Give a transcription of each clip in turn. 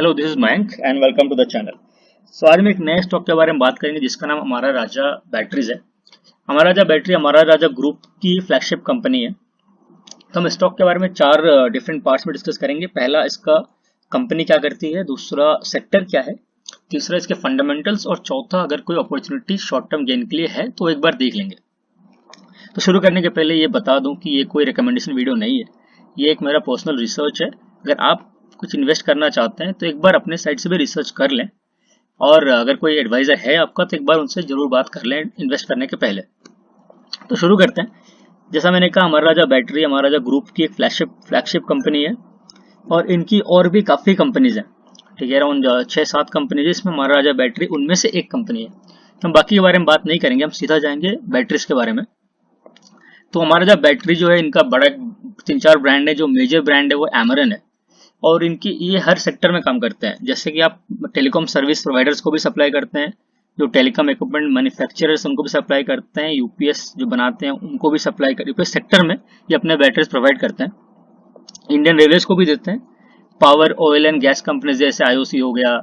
Hello, this is Mayank and welcome to the channel. आज हम एक नए स्टॉक के बारे में बात करेंगे जिसका नाम हमारा राजा बैटरीज है। हमारा राजा बैटरी हमारा राजा ग्रुप की फ्लैगशिप कंपनी है। तो हम स्टॉक के बारे में चार डिफरेंट पार्ट्स में डिस्कस करेंगे। पहला, इसका कंपनी क्या करती है, दूसरा सेक्टर क्या है, तीसरा इसके फंडामेंटल्स, और चौथा अगर कोई अपॉर्चुनिटी शॉर्ट टर्म गेन के लिए है तो एक बार देख लेंगे। तो शुरू करने के पहले ये बता दूं कि ये कोई रिकमेंडेशन वीडियो नहीं है, ये एक मेरा पर्सनल रिसर्च है। अगर आप कुछ इन्वेस्ट करना चाहते हैं तो एक बार अपने साइड से भी रिसर्च कर लें, और अगर कोई एडवाइजर है आपका तो एक बार उनसे जरूर बात कर लें इन्वेस्ट करने के पहले। तो शुरू करते हैं। जैसा मैंने कहा, हमारा राजा बैटरी हमारा राजा ग्रुप की एक फ्लैगशिप कंपनी है, और इनकी और भी काफ़ी कंपनीज हैं। ठीक है, अराउंड 6-7 कंपनीज है, इसमें हमारा राजा बैटरी उनमें से एक कंपनी है। हम बाकी के बारे में बात नहीं करेंगे, हम सीधा जाएंगे बैटरीज के बारे में। तो हमारा जो बैटरी जो है, इनका बड़ा 3-4 ब्रांड है। जो मेजर ब्रांड है वो एमरन है, और इनकी ये हर सेक्टर में काम करते हैं। जैसे कि आप टेलीकॉम सर्विस प्रोवाइडर्स को भी सप्लाई करते हैं, जो टेलीकॉम इक्विपमेंट मैन्युफैक्चरर्स उनको भी सप्लाई करते हैं, यूपीएस जो बनाते हैं उनको भी सप्लाई कर, यूपीएस सेक्टर में ये अपने बैटरीज प्रोवाइड करते हैं। इंडियन रेलवेज को भी देते हैं। Power, oil and gas companies जैसे आईओसी हो गया,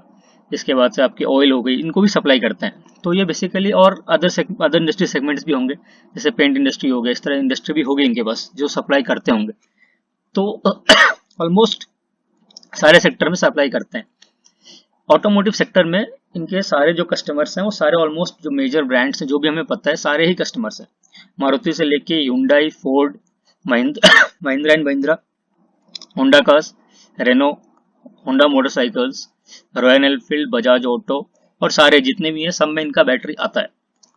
इसके बाद से आपकी ऑयल हो गई, इनको भी सप्लाई करते हैं। तो ये बेसिकली, और अदर इंडस्ट्री सेगमेंट्स भी होंगे, जैसे पेंट इंडस्ट्री हो गया, इस तरह इंडस्ट्री भी होगी इनके पास जो सप्लाई करते होंगे। तो ऑलमोस्ट सारे सेक्टर में सप्लाई करते हैं। ऑटोमोटिव सेक्टर में इनके सारे जो कस्टमर्स हैं वो सारे ऑलमोस्ट जो मेजर ब्रांड्स हैं, जो भी हमें पता है, सारे ही कस्टमर्स हैं। मारुति से लेके Hyundai, Ford, Mahindra and Mahindra, Honda cars, Renault, Honda motorcycles, Royal Enfield, Bajaj auto, और सारे जितने भी हैं सब में इनका बैटरी आता है।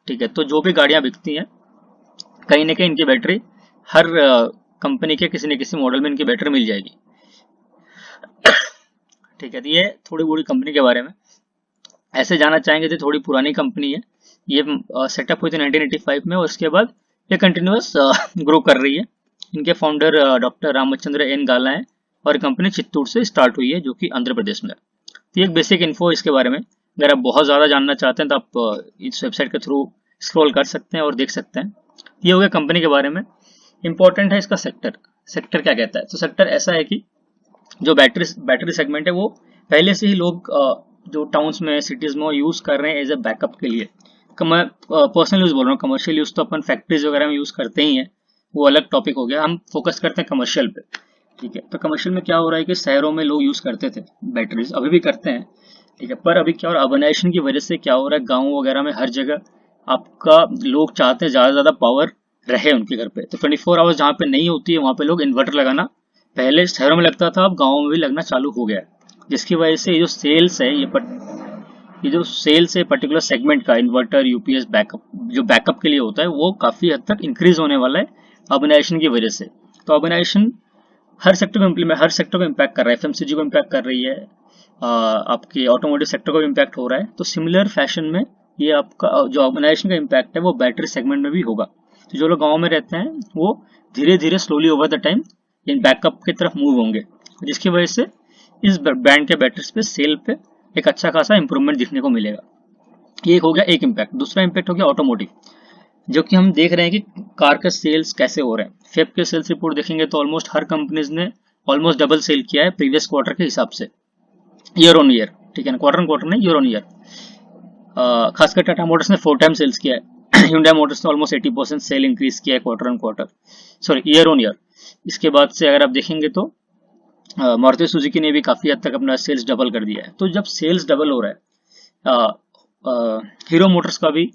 ठीक है, तो जो भी गाड़ियां बिकती हैं कहीं ना कहीं इनकी बैटरी, हर कंपनी के किसी न किसी मॉडल में इनकी बैटरी मिल जाएगी। ठीक है, तो ये थोड़ी बड़ी कंपनी के बारे में। ऐसे जाना चाहेंगे तो थोड़ी पुरानी कंपनी है, ये सेटअप हुई थी 1985 में, और उसके बाद ये कंटिन्यूअस ग्रो कर रही है। इनके फाउंडर डॉक्टर रामचंद्र एन गाला हैं, और कंपनी चित्तूर से स्टार्ट हुई है, जो कि आंध्र प्रदेश में है। तो एक बेसिक इन्फो इसके बारे में। अगर आप बहुत ज़्यादा जानना चाहते हैं तो आप इस वेबसाइट के थ्रू स्क्रॉल कर सकते हैं और देख सकते हैं। ये हो गया कंपनी के बारे में। इंपॉर्टेंट है इसका सेक्टर क्या कहता है। तो सेक्टर ऐसा है कि जो बैटरी सेगमेंट है वो पहले से ही लोग जो टाउन्स में, सिटीज में यूज कर रहे हैं एज ए बैकअप के लिए। मैं पर्सनल यूज बोल रहा हूँ, कमर्शियल यूज तो अपन फैक्ट्रीज वगैरह में यूज करते ही हैं, वो अलग टॉपिक हो गया। हम फोकस करते हैं कमर्शियल पे। ठीक है, तो कमर्शियल में क्या हो रहा है कि शहरों में लोग यूज करते थे बैटरीज, अभी भी करते हैं। ठीक है, पर अभी क्या हो रहा है, अर्बनाइजेशन की वजह से क्या हो रहा है, गाँव वगैरह में हर जगह आपका लोग चाहते हैं ज्यादा पावर रहे उनके घर पे। तो 24 आवर्स जहाँ पे नहीं होती है वहाँ पे लोग इन्वर्टर लगाना, पहले शहरों में लगता था, अब गाँव में भी लगना चालू हो गया है। जिसकी वजह से ये जो सेल्स है, ये जो सेल्स है पर्टिकुलर सेगमेंट का, इन्वर्टर, यूपीएस, बैकअप, जो बैकअप के लिए होता है, वो काफी हद तक इंक्रीज होने वाला है अर्बनाइजेशन की वजह से। तो अर्बनाइजेशन हर सेक्टर को इम्पैक्ट कर रहा है। एफएमसीजी को इम्पैक्ट कर रही है, आपके ऑटोमोटिव सेक्टर को भी इम्पैक्ट हो रहा है। तो सिमिलर फैशन में ये आपका जो अर्बनाइजेशन का इम्पैक्ट है वो बैटरी सेगमेंट में भी होगा। तो जो लोग गाँव में रहते हैं वो धीरे धीरे slowly over the time in backup की तरफ मूव होंगे, जिसकी वजह से इस ब्रांड के बैटरीज पे सेल पे एक अच्छा खासा इंप्रूवमेंट दिखने को मिलेगा। ये हो गया एक इम्पैक्ट। दूसरा इम्पैक्ट हो गया ऑटोमोटिव, जो कि हम देख रहे हैं कि कार के सेल्स कैसे हो रहे हैं। फेब के सेल्स रिपोर्ट देखेंगे तो ऑलमोस्ट हर कंपनीज ने ऑलमोस्ट डबल सेल किया है प्रीवियस क्वार्टर के हिसाब से, ईयर ऑन ईयर। ठीक है ना, क्वार्टर नहीं, ईयर ऑन ईयर। खासकर टाटा मोटर्स ने 4 टाइम सेल्स किया है। Hyundai मोटर्स ने ऑलमोस्ट 80% सेल इंक्रीज किया है quarter on quarter, sorry year on year. इसके बाद से अगर आप देखेंगे तो मारुति सुजुकी ने भी काफी हद तक अपना सेल्स डबल कर दिया है। तो जब सेल्स डबल हो रहा है, हीरो मोटर्स का भी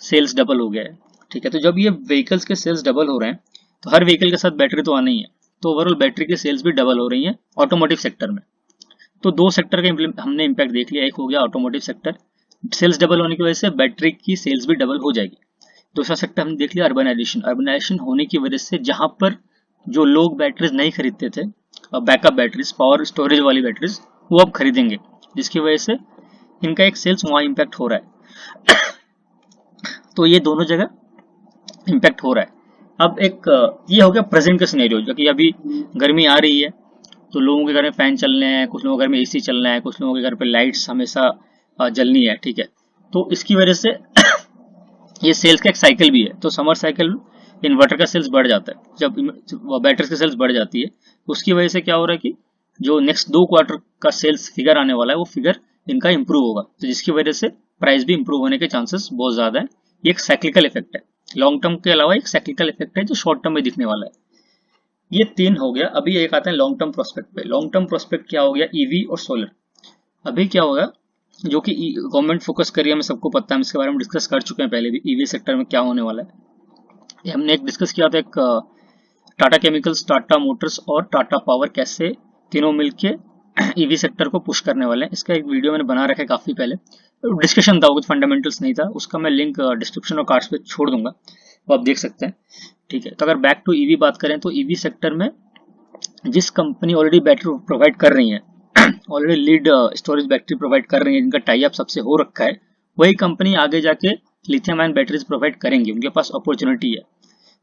सेल्स डबल हो गया है। ठीक है, तो जब ये व्हीकल्स के सेल्स डबल हो रहे हैं तो हर व्हीकल के साथ बैटरी तो आना ही है, तो ओवरऑल बैटरी की सेल्स भी डबल हो रही है ऑटोमोटिव सेक्टर में। तो दो सेक्टर का हमने इम्पैक्ट देख लिया। एक हो गया ऑटोमोटिव सेक्टर, सेल्स डबल होने की वजह से बैटरी की सेल्स भी डबल हो जाएगी। दूसरा सेक्टर हमने देख लिया अर्बनाइजेशन होने की वजह से, जहां पर जो लोग बैटरीज नहीं खरीदते थे, बैकअप बैटरीज, पावर स्टोरेज वाली बैटरीज, वो अब खरीदेंगे, जिसकी वजह से इनका एक सेल्स वहां इम्पैक्ट हो रहा है। तो ये दोनों जगह इम्पैक्ट हो रहा है। अब एक ये हो गया प्रेजेंट का सिनेरियो, जो कि अभी गर्मी आ रही है तो लोगों के घर में फैन चलने हैं, कुछ लोगों के घर में एसी चलना है, कुछ लोगों के घर पे लाइट्स हमेशा जलनी है। ठीक है, तो इसकी वजह से ये सेल्स का एक साइकिल भी है। तो समर साइकिल इन्वर्टर का सेल्स बढ़ जाता है, जब बैटरी की सेल्स बढ़ जाती है, उसकी वजह से क्या हो रहा है कि जो नेक्स्ट 2 क्वार्टर का सेल्स फिगर आने वाला है वो फिगर इनका इंप्रूव होगा, तो जिसकी वजह से प्राइस भी इंप्रूव होने के चांसेस बहुत ज्यादा है। ये एक साइक्लिकल इफेक्ट है, लॉन्ग टर्म के अलावा एक साइक्लिकल इफेक्ट है जो शॉर्ट टर्म में दिखने वाला है। ये 3 हो गया। अभी एक आता है लॉन्ग टर्म प्रोस्पेक्ट पे। लॉन्ग टर्म प्रोस्पेक्ट क्या हो गया, ईवी और सोलर। अभी क्या होगा, जो कि गवर्नमेंट फोकस कर रही है, हमें सबको पता है, हम इसके बारे में डिस्कस कर चुके हैं पहले भी, ईवी सेक्टर में क्या होने वाला है। हमने एक डिस्कस किया था, एक टाटा केमिकल्स, टाटा मोटर्स और टाटा पावर कैसे तीनों मिलके ईवी सेक्टर को पुश करने वाले हैं। इसका एक वीडियो मैंने बना रखा है काफी पहले, डिस्कशन था, कुछ फंडामेंटल्स नहीं था, उसका मैं लिंक डिस्क्रिप्शन और कार्ड्स पे छोड़ दूंगा, वो आप देख सकते हैं। ठीक है, तो अगर बैक टू ईवी बात करें तो ईवी सेक्टर में जिस कंपनी ऑलरेडी बैटरी प्रोवाइड कर रही है, already lead storage battery provide कर रही है, जिनका टाई अप सबसे हो रखा है, वही कंपनी आगे जाके लिथियम आयन बैटरीज प्रोवाइड करेंगी। उनके पास अपॉर्चुनिटी है।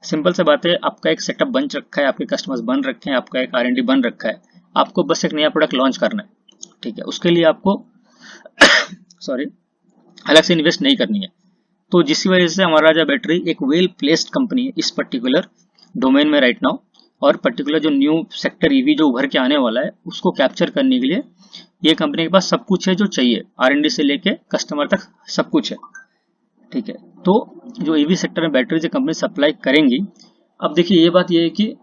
सिंपल से बात है, आपका एक सेटअप बन रखा है, आपके कस्टमर्स बन रखे हैं, आपका एक R&D बन रखा है, आपको बस एक नया प्रोडक्ट लॉन्च करना है। ठीक है, उसके लिए आपको सॉरी अलग से इन्वेस्ट नहीं करनी है। तो जिसकी वजह से हमारा राजा बैटरी एक वेल प्लेस्ड कंपनी है इस पर्टिकुलर डोमेन में राइट नाउ, और पर्टिकुलर जो न्यू सेक्टर ईवी जो उभर के आने वाला है उसको कैप्चर करने के लिए ये कंपनी के पास सब कुछ है जो चाहिए, R&D से लेके कस्टमर तक सब कुछ है। ठीक है, तो जो ईवी सेक्टर में बैटरी जो कंपनी सप्लाई करेंगी, अब देखिए ये बात ये है कि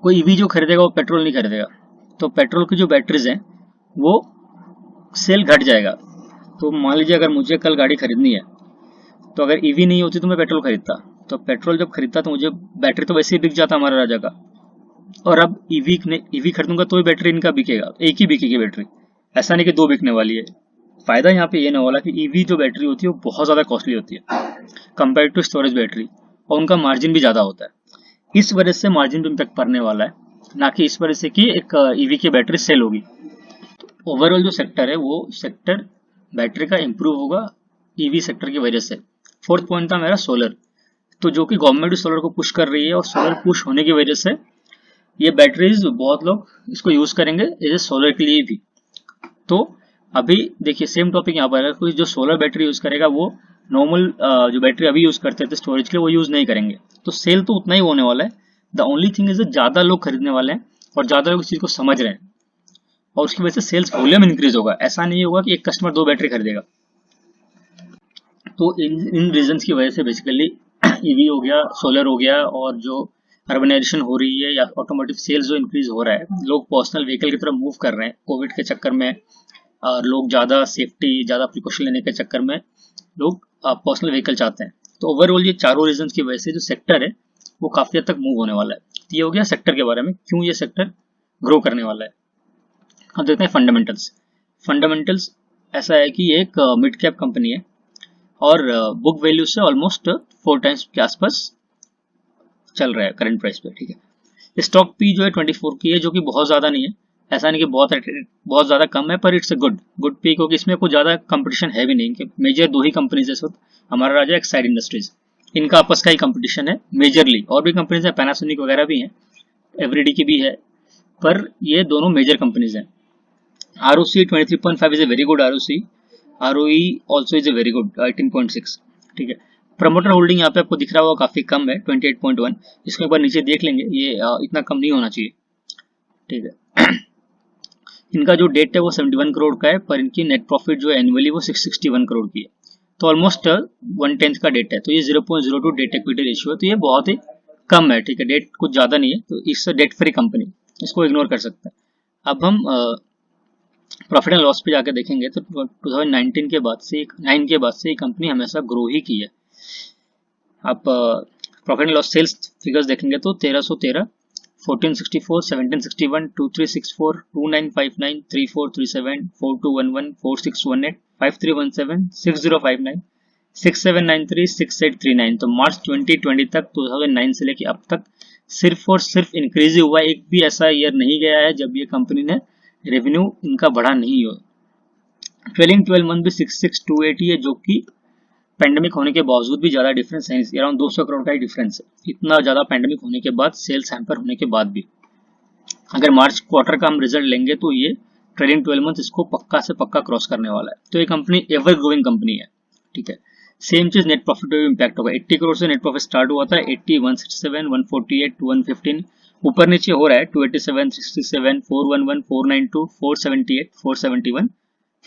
कोई ईवी जो खरीदेगा वो पेट्रोल नहीं खरीदेगा, तो पेट्रोल की जो बैटरीज हैं वो सेल घट जाएगा। तो मान लीजिए अगर मुझे कल गाड़ी खरीदनी है, तो अगर ईवी नहीं होती तो मैं पेट्रोल खरीदता, तो पेट्रोल जब खरीदता तो मुझे बैटरी तो वैसे ही बिक जाता हमारा राजा का, और अब ईवी खरीदूंगा तो बैटरी इनका बिकेगा, एक ही बिकेगी बैटरी, ऐसा नहीं कि 2 बिकने वाली है। फायदा यहाँ पे ये ना वाला कि ईवी जो बैटरी होती है वो बहुत ज्यादा कॉस्टली होती है कंपेयर टू स्टोरेज बैटरी, और उनका मार्जिन भी ज्यादा होता है। इस वजह से मार्जिन पे इम्पैक्ट पड़ने वाला है, ना कि इस वजह से कि एक ईवी की बैटरी सेल होगी। तो ओवरऑल जो सेक्टर है वो सेक्टर बैटरी का इंप्रूव होगा ईवी सेक्टर की वजह से। फोर्थ पॉइंट था मेरा सोलर, तो जो कि गवर्नमेंट सोलर को पुश कर रही है, और सोलर पुश होने की वजह से ये बैटरीज बहुत लोग इसको यूज करेंगे एज ए सोलर के लिए भी। तो अभी देखिए सेम टॉपिक यहाँ पर है, कोई जो सोलर बैटरी यूज करेगा वो नॉर्मल जो बैटरी अभी यूज करते थे स्टोरेज के लिए वो यूज नहीं करेंगे, तो सेल तो उतना ही होने वाला है। द ओनली थिंग इज ज्यादा लोग खरीदने वाले हैं और ज्यादा लोग इस चीज को समझ रहे हैं, और उसकी वजह से सेल्स वॉल्यूम इंक्रीज होगा। ऐसा नहीं होगा कि एक कस्टमर 2 बैटरी खरीदेगा। तो इन रीजंस की वजह से बेसिकली ईवी हो गया, सोलर हो गया, और जो अर्बनाइजेशन हो रही है या ऑटोमोटिव सेल्स जो इंक्रीज हो रहा है, लोग पर्सनल व्हीकल की तरफ मूव कर रहे हैं कोविड के चक्कर में, और लोग ज्यादा सेफ्टी, ज्यादा प्रिकॉशन लेने के चक्कर में लोग पर्सनल व्हीकल चाहते हैं। तो ओवरऑल ये चारों रीजन की वजह से जो सेक्टर है वो काफी हद तक मूव होने वाला है। तो ये हो गया सेक्टर के बारे में, क्यों ये सेक्टर ग्रो करने वाला है। अब देखते हैं फंडामेंटल्स। फंडामेंटल्स ऐसा है कि ये एक मिड कैप कंपनी है, और बुक वैल्यू से ऑलमोस्ट 4 टाइम्स के आसपास चल रहा है करंट प्राइस पे। ठीक है, स्टॉक पी जो है 24 की है, जो कि बहुत ज्यादा नहीं है, ऐसा नहीं कि बहुत ज्यादा कम है, पर इट्स अ गुड पी, क्योंकि इसमें कुछ ज्यादा कंपटीशन है भी नहीं। कि मेजर 2 ही कंपनीज है इस वक्त, हमारा राजा एक्साइड इंडस्ट्रीज, इनका आपस का ही कंपटीशन है मेजरली, और भी कंपनीज है, पैनासोनिक वगैरह भी है, एवरीडी की भी है, पर ये दोनों मेजर कंपनीज हैं। ROC 23.5 is a very good ROC, ROE also is a very good 18.6। ठीक है, प्रमोटर होल्डिंग यहाँ पे आपको दिख रहा होगा काफी कम है 28.1, इसको एक बार नीचे देख लेंगे, ये इतना कम नहीं होना चाहिए। ठीक है, इनका जो डेट है वो 71 करोड़ का है, पर इनकी नेट प्रॉफिट जो है एनुअली वो 661 करोड़ की है, तो ऑलमोस्ट 1/10 का डेट है, तो ये 0.02 डेट इक्विटी रेशियो है, तो ये बहुत ही कम है। ठीक है, डेट कुछ ज्यादा नहीं है, तो इस डेट फ्री कंपनी, इसको इग्नोर कर सकते हैं। अब हम प्रॉफिट एंड लॉस पे जाकर देखेंगे तो 2019 के बाद से 9 के बाद से ये कंपनी हमेशा ग्रो ही की है। आप profit and loss sales figures देखेंगे तो 1313, 1464, 1761, 2364, 2959, 3437, 4211, 4618, 5317, 6059, 6793, 6839। तो मार्च 2020 तक 2009 से लेके अब तक सिर्फ और सिर्फ इंक्रीज हुआ है। एक भी ऐसा ईयर नहीं गया है जब ये कंपनी ने रेवेन्यू इनका बढ़ा नहीं हो। ट्रेलिंग 12 मंथ भी 66,280 है, जो कि पेंडेमिक होने के बावजूद भी ज्यादा डिफरेंस है, अराउंड 200 करोड़ का ही डिफरेंस है, इतना ज्यादा पेंडेमिक होने के बाद, सेल्स हैम्पर होने के बाद भी। अगर मार्च क्वार्टर का हम रिजल्ट लेंगे तो ये ट्रेलिंग 12 मंथ इसको पक्का से पक्का क्रॉस करने वाला है। तो ये कंपनी एवर ग्रोइंग कंपनी है। ठीक है, सेम चीज नेट प्रॉफिट पे भी इम्पैक्ट होगा। 80 करोड़ से नेट प्रॉफिट स्टार्ट हुआ था, 80, 167, 148, 115, ऊपर नीचे हो रहा है 287, 67, 411, 492, 478, 471,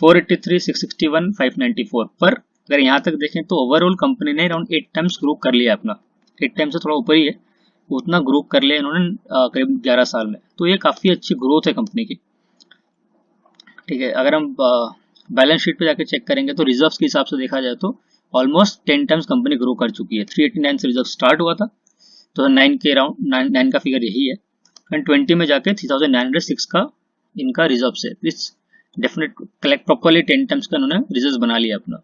483, 661, 594 पर अगर यहाँ तक देखें तो ओवरऑल कंपनी ने अराउंड 8 टाइम्स ग्रो कर लिया अपना, 8 टाइम्स से थोड़ा ऊपर ही है, उतना ग्रो कर लिया इन्होंने करीब 11 साल में। तो ये काफ़ी अच्छी ग्रोथ है कंपनी की। ठीक है, अगर हम बैलेंस शीट पे जाके चेक करेंगे तो रिजर्व्स के हिसाब से देखा जाए तो ऑलमोस्ट 10 टाइम्स कंपनी ग्रो कर चुकी है। 389 से रिजर्व स्टार्ट हुआ था तो 9 के अराउंड 9 का फिगर यही है, एंड 20 में जाके 3906 का इनका रिजर्व है। इस डेफिनेट कलेक्ट प्रॉपरली 10 टाइम्स का इन्होंने रिजर्व बना लिया अपना।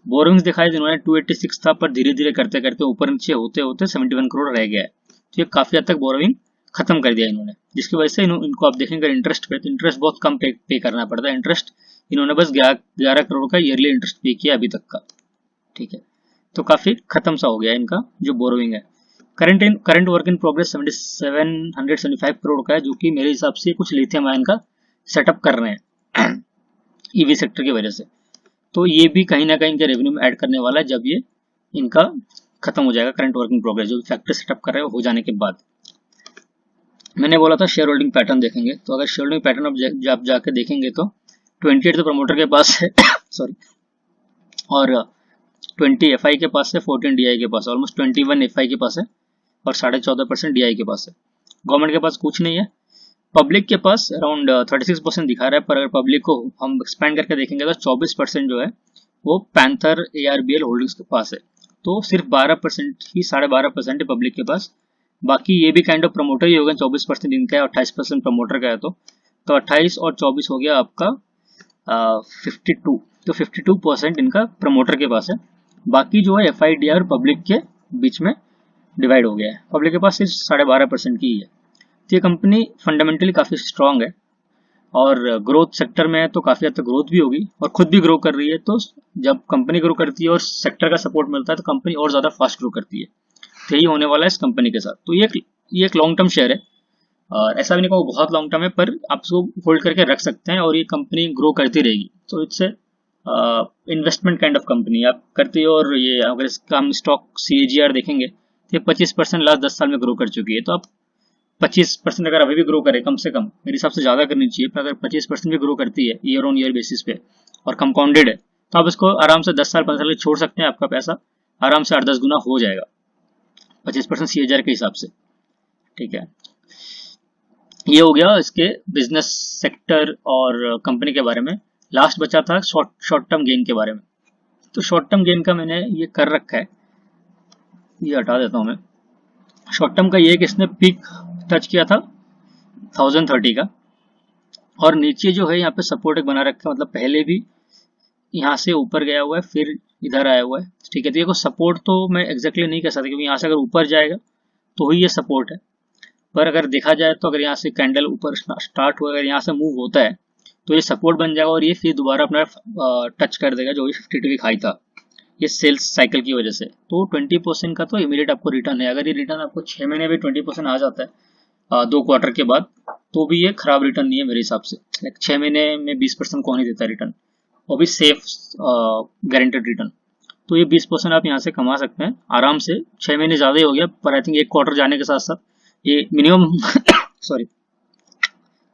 बोरोइंग्स दिखाई तो इन्होंने 286 था पर धीरे धीरे करते करते ऊपर नीचे होते होते 71 करोड़ रह गया है। तो ये काफी हद तक बोरोइंग खत्म कर दिया इन्होंने, जिसकी वजह से इनको आप देखेंगे इंटरेस्ट पे तो इंटरेस्ट बहुत कम पे करना पड़ता है। इंटरेस्ट इन्होंने बस 11 करोड़ का ईयरली इंटरेस्ट पे किया अभी तक का। ठीक है, तो काफी खत्म सा हो गया इनका जो बोरोइंग है। Current work in progress 775 crore का है, जो कि मेरे हिसाब से कुछ लिथियम आयन का सेटअप कर रहे हैं ईवी सेक्टर की वजह से। तो ये भी कहीं ना कहीं इनके रेवेन्यू में ऐड करने वाला है जब ये इनका खत्म हो जाएगा करंट वर्क इन प्रोग्रेस, जो फैक्ट्री सेटअप कर रहे हैं हो जाने के बाद। मैंने बोला था शेयर होल्डिंग पैटर्न देखेंगे, तो अगर शेयर होल्डिंग पैटर्न आप जाके देखेंगे तो 28 तो प्रमोटर के पास है सॉरी, और 20 एफआई के पास है, 14 डीआई के पास है, ऑलमोस्ट 21 एफआई के पास है और 14.5% डीआई के पास है। गवर्नमेंट के पास कुछ नहीं है। पब्लिक के पास अराउंड 36% दिखा रहा है, पर अगर पब्लिक को हम एक्सपैंड करके देखेंगे तो 24% जो है वो पैंथर एआरबीएल होल्डिंग्स के पास है। तो सिर्फ 12% ही 12.5% है पब्लिक के पास। बाकी ये भी काइंड ऑफ प्रमोटर ही होगा, 24% इनका है, 28% प्रमोटर का है। तो 28 और 24 हो गया आपका 52, तो 52% इनका प्रमोटर के पास है। बाकी जो है एफआईडी और पब्लिक के बीच में डिवाइड हो गया है। पब्लिक के पास सिर्फ 12.5% की ही है। तो ये कंपनी फंडामेंटली काफी स्ट्रांग है और ग्रोथ सेक्टर में है तो काफी हद तक ग्रोथ भी होगी और खुद भी ग्रो कर रही है। तो जब कंपनी ग्रो करती है और सेक्टर का सपोर्ट मिलता है तो कंपनी और ज्यादा फास्ट ग्रो करती है। तो यही होने वाला है इस कंपनी के साथ। तो ये एक लॉन्ग टर्म शेयर है और ऐसा भी नहीं कहूँ बहुत लॉन्ग टर्म है, पर आप इसको होल्ड करके रख सकते हैं और ये कंपनी ग्रो करती रहेगी। तो it's investment kind of company आप करती है। और ये अगर इसका हम स्टॉक CAGR देखेंगे तो 25% लास्ट 10 साल में ग्रो कर चुकी है। तो आप 25% अगर अभी भी ग्रो करे, कम से कम मेरे हिसाब से ज्यादा करनी चाहिए, पर अगर 25% भी ग्रो करती है ईयर ऑन ईयर बेसिस पे और कंपाउंडेड है तो आप इसको आराम से 10 साल 15 साल छोड़ सकते हैं। आपका पैसा आराम से 8-10 गुना हो जाएगा 25% CAGR के हिसाब से। ठीक है, ये हो गया इसके बिजनेस सेक्टर और कंपनी के बारे में। लास्ट बचा था शॉर्ट टर्म गेन के बारे में। तो शॉर्ट टर्म गेन का मैंने ये कर रखा है, ये हटा देता हूं मैं। शॉर्ट टर्म का ये है कि इसने पीक टच किया था 1030 का और नीचे जो है यहाँ पे सपोर्ट एक बना रखा है, मतलब पहले भी यहाँ से ऊपर गया हुआ है फिर इधर आया हुआ है। ठीक है, तो ये को सपोर्ट तो मैं एग्जैक्टली नहीं कह सकता क्योंकि यहाँ से अगर ऊपर जाएगा तो ही ये सपोर्ट है, पर अगर देखा जाए तो अगर यहाँ से कैंडल ऊपर स्टार्ट हुआ, अगर यहाँ से मूव होता है तो ये सपोर्ट बन जाएगा और ये फिर दोबारा अपना टच कर देगा जो 52 की खाई था ये सेल्स साइकिल की वजह से। तो 20% का तो इमीडिएट आपको रिटर्न है। अगर ये रिटर्न आपको 6 महीने में 20% आ जाता है 2 क्वार्टर के बाद, तो भी ये खराब रिटर्न नहीं है मेरे हिसाब से। 6 महीने में 20% कौन ही देता रिटर्न, वो भी सेफ गारंटेड रिटर्न। तो ये 20% आप यहाँ से कमा सकते हैं आराम से। 6 महीने ज्यादा ही हो गया, पर आई थिंक 1 क्वार्टर जाने के साथ साथ ये मिनिमम सॉरी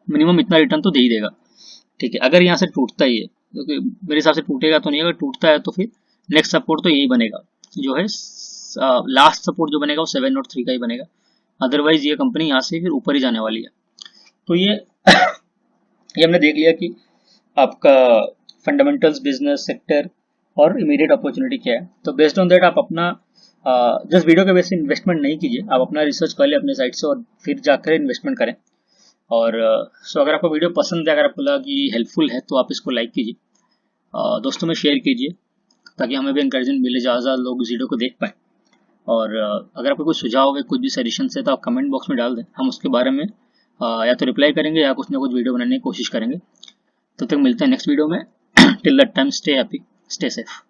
मिनिमम इतना रिटर्न तो दे ही देगा। ठीक है, अगर यहाँ से टूटता ही है, क्योंकि मेरे हिसाब से टूटेगा तो नहीं, अगर टूटता है तो फिर नेक्स्ट सपोर्ट तो यही बनेगा जो है लास्ट सपोर्ट जो बनेगा वो 703 का ही बनेगा। अदरवाइज ये कंपनी यहाँ से फिर ऊपर ही जाने वाली है। तो ये हमने देख लिया कि आपका फंडामेंटल्स, बिजनेस सेक्टर और इमीडिएट अपॉर्चुनिटी क्या है। तो बेस्ड ऑन दैट आप अपना जस्ट वीडियो के बेस पे इन्वेस्टमेंट नहीं कीजिए, आप अपना रिसर्च कर ले अपने साइट से और फिर जाकर इन्वेस्टमेंट करें। और सो अगर आपको वीडियो पसंद है, अगर आपको लगा कि हेल्पफुल है तो आप इसको लाइक कीजिए, दोस्तों में शेयर कीजिए ताकि हमें भी इंकरेजमेंट मिले, ज़्यादा लोग इस वीडियो को देख पाए। और अगर आपको कुछ सुझाव है, कुछ भी सजेशन है तो आप कमेंट बॉक्स में डाल दें, हम उसके बारे में या तो रिप्लाई करेंगे या कुछ ना कुछ वीडियो बनाने की कोशिश करेंगे। तब तक मिलते हैं नेक्स्ट वीडियो में। Till that time stay happy, stay safe.